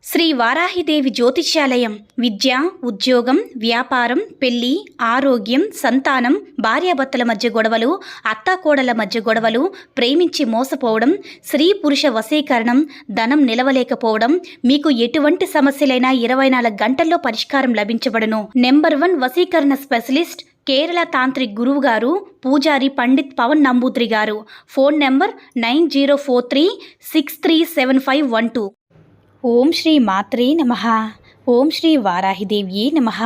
శ్రీ వారాహిదేవి జ్యోతిష్యాలయం విద్య, ఉద్యోగం, వ్యాపారం, పెళ్లి, ఆరోగ్యం, సంతానం, భార్యాభర్తల మధ్య గొడవలు, అత్తాకోడల మధ్య గొడవలు, ప్రేమించి మోసపోవడం, స్త్రీ పురుష వశీకరణం, ధనం నిలవలేకపోవడం, మీకు ఎటువంటి సమస్యలైనా 24 గంటల్లో పరిష్కారం లభించబడును. నెంబర్ 1 వశీకరణ స్పెషలిస్ట్ కేరళ తాంత్రిక్ గురువు గారు పూజారి పండిత్ పవన్ నంబూద్రి గారు. Phone number 9043637512. ఓం శ్రీ మాత్రే నమః. ఓం శ్రీ వారాహిదేవి నమః.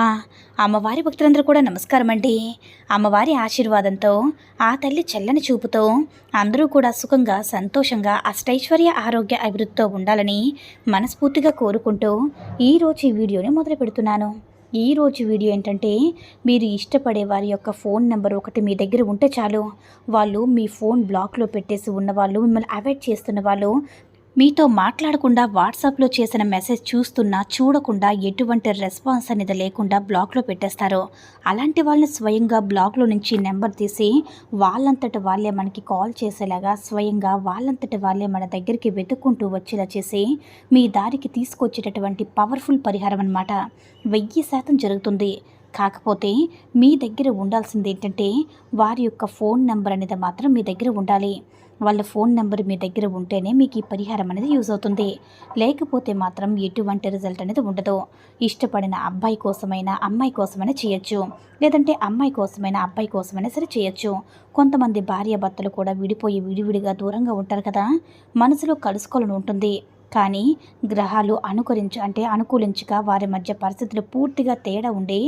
అమ్మవారి భక్తులందరూ కూడా నమస్కారం అండి. అమ్మవారి ఆశీర్వాదంతో, ఆ తల్లి చల్లని చూపుతో అందరూ కూడా సుఖంగా, సంతోషంగా, అష్టైశ్వర్య, ఆరోగ్య అభివృద్ధితో ఉండాలని మనస్ఫూర్తిగా కోరుకుంటూ ఈరోజు ఈ వీడియోని మొదలు పెడుతున్నాను. ఈరోజు వీడియో ఏంటంటే, మీరు ఇష్టపడే వారి యొక్క ఫోన్ నెంబర్ ఒకటి మీ దగ్గర ఉంటే చాలు. వాళ్ళు మీ ఫోన్ బ్లాక్లో పెట్టేసి ఉన్నవాళ్ళు, మిమ్మల్ని అవాయిడ్ చేస్తున్న వాళ్ళు, మీతో మాట్లాడకుండా వాట్సాప్లో చేసిన మెసేజ్ చూస్తున్నా చూడకుండా ఎటువంటి రెస్పాన్స్ అనేది లేకుండా బ్లాక్లో పెట్టేస్తారు. అలాంటి వాళ్ళని స్వయంగా బ్లాక్లో నుంచి నెంబర్ తీసి వాళ్ళంతట వాళ్ళే మనకి కాల్ చేసేలాగా, స్వయంగా వాళ్ళంతట వాళ్ళే మన దగ్గరికి వెతుక్కుంటూ వచ్చేలా చేసి మీ దారికి తీసుకొచ్చేటటువంటి పవర్ఫుల్ పరిహారం అన్నమాట. 1000% జరుగుతుంది. కాకపోతే మీ దగ్గర ఉండాల్సింది ఏంటంటే, వారి యొక్క ఫోన్ నెంబర్ అనేది మాత్రం మీ దగ్గర ఉండాలి. వాళ్ళ ఫోన్ నెంబర్ మీ దగ్గర ఉంటేనే మీకు ఈ పరిహారం అనేది యూజ్ అవుతుంది. లేకపోతే మాత్రం ఎటువంటి రిజల్ట్ అనేది ఉండదు. ఇష్టపడిన అబ్బాయి కోసమైనా అమ్మాయి కోసమైనా చేయొచ్చు, లేదంటే అమ్మాయి కోసమైనా అబ్బాయి కోసమైనా సరే చేయొచ్చు. కొంతమంది భార్యాభర్తలు కూడా విడిపోయి విడివిడిగా దూరంగా ఉంటారు కదా, మనసులో కలుసుకోవాలని ఉంటుంది. కానీ గ్రహాలు అనుకూలించక వారి మధ్య పరిస్థితులు పూర్తిగా తేడా ఉండి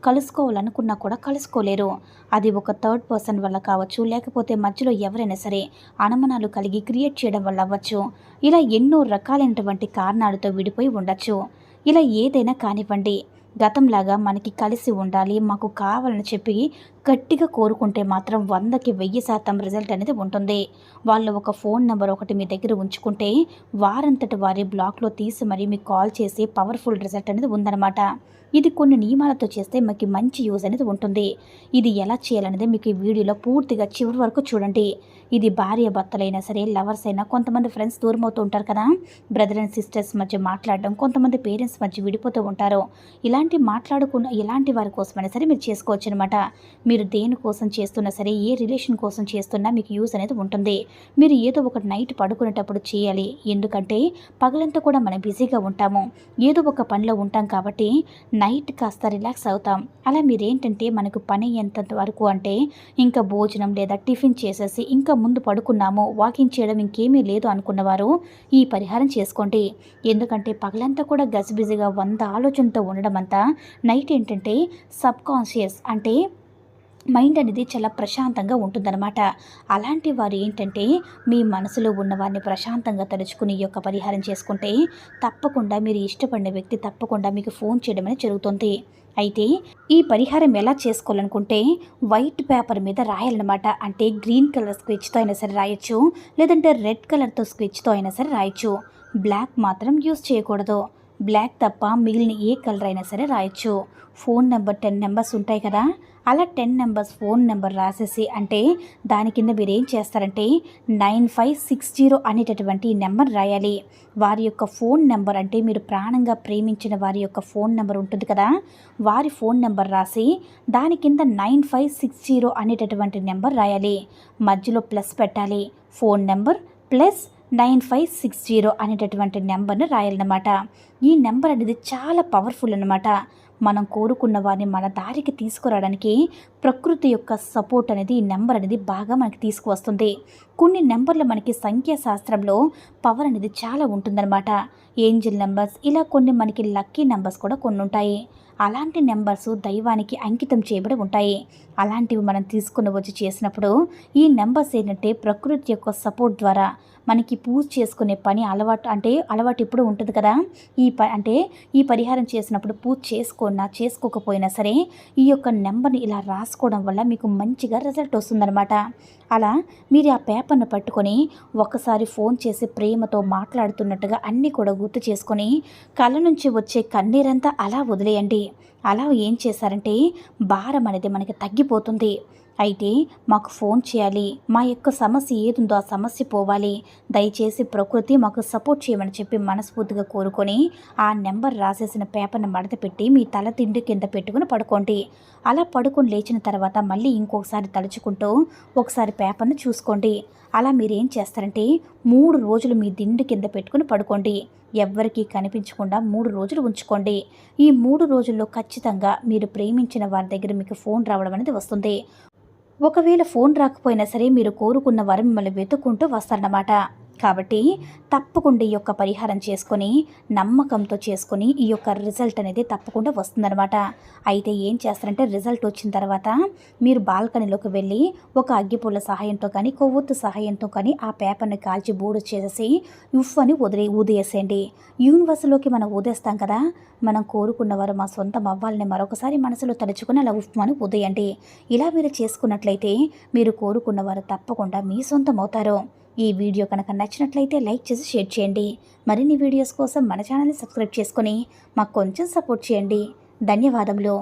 కలుసుకోవాలనుకున్నా కూడా కలుసుకోలేరు. అది ఒక థర్డ్ పర్సన్ వల్ల కావచ్చు, లేకపోతే మధ్యలో ఎవరైనా సరే అనుమానాలు కలిగి క్రియేట్ చేయడం వల్ల అవ్వచ్చు. ఇలా ఎన్నో రకాలైనటువంటి కారణాలతో విడిపోయి ఉండొచ్చు. ఇలా ఏదైనా కానివ్వండి, గతంలాగా మనకి కలిసి ఉండాలి, మాకు కావాలని చెప్పి గట్టిగా కోరుకుంటే మాత్రం 100కి 1000% రిజల్ట్ అనేది ఉంటుంది. వాళ్ళు ఒక ఫోన్ నెంబర్ ఒకటి మీ దగ్గర ఉంచుకుంటే వారంతట వారి బ్లాక్లో తీసి మరీ మీకు కాల్ చేసి పవర్ఫుల్ రిజల్ట్ అనేది ఉందన్నమాట. ఇది కొన్ని నియమాలతో చేస్తే మీకు మంచి యూజ్ అనేది ఉంటుంది. ఇది ఎలా చేయాలనేది మీకు ఈ వీడియోలో పూర్తిగా చివరి వరకు చూడండి. ఇది భార్య భర్తలైనా సరే, లవర్స్ అయినా, కొంతమంది ఫ్రెండ్స్ దూరం అవుతూ ఉంటారు కదా, బ్రదర్ అండ్ సిస్టర్స్ మధ్య మాట్లాడడం, కొంతమంది పేరెంట్స్ మధ్య విడిపోతూ ఉంటారు. ఇలాంటి వారి కోసమైనా సరే మీరు చేసుకోవచ్చు అనమాట. మీరు దేనికోసం చేస్తున్నా సరే, ఏ రిలేషన్ కోసం చేస్తున్నా మీకు యూజ్ అనేది ఉంటుంది. మీరు ఏదో ఒక నైట్ పడుకునేటప్పుడు చేయాలి. ఎందుకంటే పగలంతా కూడా మనం బిజీగా ఉంటాము, ఏదో ఒక పనిలో ఉంటాం కాబట్టి నైట్ కాస్త రిలాక్స్ అవుతాం. అలా మీరేంటంటే మనకు పని ఎంత వరకు అంటే ఇంకా భోజనం లేదా టిఫిన్ చేసేసి ఇంకా ముందు పడుకున్నాము, వాకింగ్ చేయడం ఇంకేమీ లేదు అనుకున్నవారు ఈ పరిహారం చేసుకోండి. ఎందుకంటే పగలంతా కూడా గజిబిజిగా 100 ఆలోచనతో ఉండడం అంతా నైట్ ఏంటంటే సబ్కాన్షియస్ అంటే మైండ్ అనేది చాలా ప్రశాంతంగా ఉంటుందన్నమాట. అలాంటి వారు ఏంటంటే మీ మనసులో ఉన్న వారిని ప్రశాంతంగా తలుచుకుని ఈ యొక్క పరిహారం చేసుకుంటే తప్పకుండా మీరు ఇష్టపడిన వ్యక్తి తప్పకుండా మీకు ఫోన్ చేయడం అనేది జరుగుతుంది. అయితే ఈ పరిహారం ఎలా చేసుకోవాలనుకుంటే, వైట్ పేపర్ మీద రాయాలన్నమాట. అంటే గ్రీన్ కలర్ స్కెచ్తో అయినా సరే రాయొచ్చు, లేదంటే రెడ్ కలర్తో స్కెచ్తో అయినా సరే రాయొచ్చు. బ్లాక్ మాత్రం యూజ్ చేయకూడదు. బ్లాక్ తప్ప మిగిలిన ఏ కలర్ అయినా సరే రాయొచ్చు. ఫోన్ నెంబర్ 10 నెంబర్స్ ఉంటాయి కదా, అలా 10 నెంబర్స్ ఫోన్ నెంబర్ రాసేసి, అంటే దాని కింద మీరు ఏం చేస్తారంటే 9560 అనేటటువంటి నెంబర్ రాయాలి. వారి యొక్క ఫోన్ నెంబర్ అంటే మీరు ప్రాణంగా ప్రేమించిన వారి యొక్క ఫోన్ నెంబర్ ఉంటుంది కదా, వారి ఫోన్ నెంబర్ రాసి దాని కింద 9560 అనేటటువంటి నెంబర్ రాయాలి. మధ్యలో ప్లస్ పెట్టాలి. ఫోన్ నెంబర్ ప్లస్ 9560 అనేటటువంటి నెంబర్ని రాయాలన్నమాట. ఈ నెంబర్ అనేది చాలా పవర్ఫుల్ అన్నమాట. మనం కోరుకున్న వారిని మన దారికి తీసుకురావడానికి ప్రకృతి యొక్క సపోర్ట్ అనేది ఈ నెంబర్ అనేది బాగా మనకి తీసుకువస్తుంది. కొన్ని నెంబర్లు మనకి సంఖ్యాశాస్త్రంలో పవర్ అనేది చాలా ఉంటుందన్నమాట. ఏంజిల్ నెంబర్స్, ఇలా కొన్ని మనకి లక్కీ నెంబర్స్ కూడా కొన్ని ఉంటాయి. అలాంటి నెంబర్స్ దైవానికి అంకితం చేయబడి ఉంటాయి. అలాంటివి మనం తీసుకుని వచ్చి చేసినప్పుడు ఈ నెంబర్స్ ఏంటంటే ప్రకృతి యొక్క సపోర్ట్ ద్వారా మనకి పూజ చేసుకునే పని అలవాటు ఎప్పుడు ఉంటుంది కదా, ఈ పరిహారం చేసినప్పుడు పూజ చేసుకోకపోయినా సరే ఈ యొక్క నెంబర్ని ఇలా రాసుకోవడం వల్ల మీకు మంచిగా రిజల్ట్ వస్తుందన్నమాట. అలా మీరు ఆ పేపర్ను పట్టుకొని ఒకసారి ఫోన్ చేసి ప్రేమతో మాట్లాడుతున్నట్టుగా అన్నీ కూడా గుర్తు చేసుకొని కళ్ళ నుంచి వచ్చే కన్నీరంతా అలా వదిలేయండి. అలా ఏం చేశారంటే భారం అనేది మనకి తగ్గిపోతుంది. అయితే మాకు ఫోన్ చేయాలి, మా యొక్క సమస్య ఏదుందో ఆ సమస్య పోవాలి, దయచేసి ప్రకృతి మాకు సపోర్ట్ చేయమని చెప్పి మనస్ఫూర్తిగా కోరుకొని ఆ నెంబర్ రాసేసిన పేపర్ని మడత పెట్టి మీ తల తిండి కింద పెట్టుకుని పడుకోండి. అలా పడుకొని లేచిన తర్వాత మళ్ళీ ఇంకొకసారి తలుచుకుంటూ ఒకసారి పేపర్ని చూసుకోండి. అలా మీరేం చేస్తారంటే 3 రోజులు మీ దిండు కింద పెట్టుకుని పడుకోండి. ఎవ్వరికీ కనిపించకుండా 3 రోజులు ఉంచుకోండి. ఈ 3 రోజుల్లో ఖచ్చితంగా మీరు ప్రేమించిన వారి దగ్గర మీకు ఫోన్ రావడం అనేది వస్తుంది. ఒకవేళ ఫోన్ రాకపోయినా సరే మీరు కోరుకున్న వారు మిమ్మల్ని వెతుక్కుంటూ వస్తారన్నమాట. కాబట్టి తప్పకుండా ఈ యొక్క పరిహారం చేసుకొని నమ్మకంతో చేసుకొని ఈ యొక్క రిజల్ట్ అనేది తప్పకుండా వస్తుందన్నమాట. అయితే ఏం చేస్తారంటే రిజల్ట్ వచ్చిన తర్వాత మీరు బాల్కనీలోకి వెళ్ళి ఒక అగ్గిపుల్ల సహాయంతో కానీ కొవ్వొత్తు సహాయంతో కానీ ఆ పేపర్ని కాల్చి బూడు చేసి ఉఫ్ అని ఊదేసేయండి. యూనివర్స్లోకి మనం ఊదేస్తాం కదా, మనం కోరుకున్నవారు మా సొంతం అవ్వాలని మరొకసారి మనసులో తలుచుకుని అలా ఉఫ్ అని ఊదేయండి. ఇలా మీరు చేసుకున్నట్లయితే మీరు కోరుకున్నవారు తప్పకుండా మీ సొంతం అవుతారు. ఈ వీడియో కనుక నచ్చినట్లయితే లైక్ చేసి షేర్ చేయండి. మరిన్ని వీడియోస్ కోసం మన ఛానల్ని సబ్స్క్రైబ్ చేసుకొని మాకు కొంచెం సపోర్ట్ చేయండి. ధన్యవాదములు.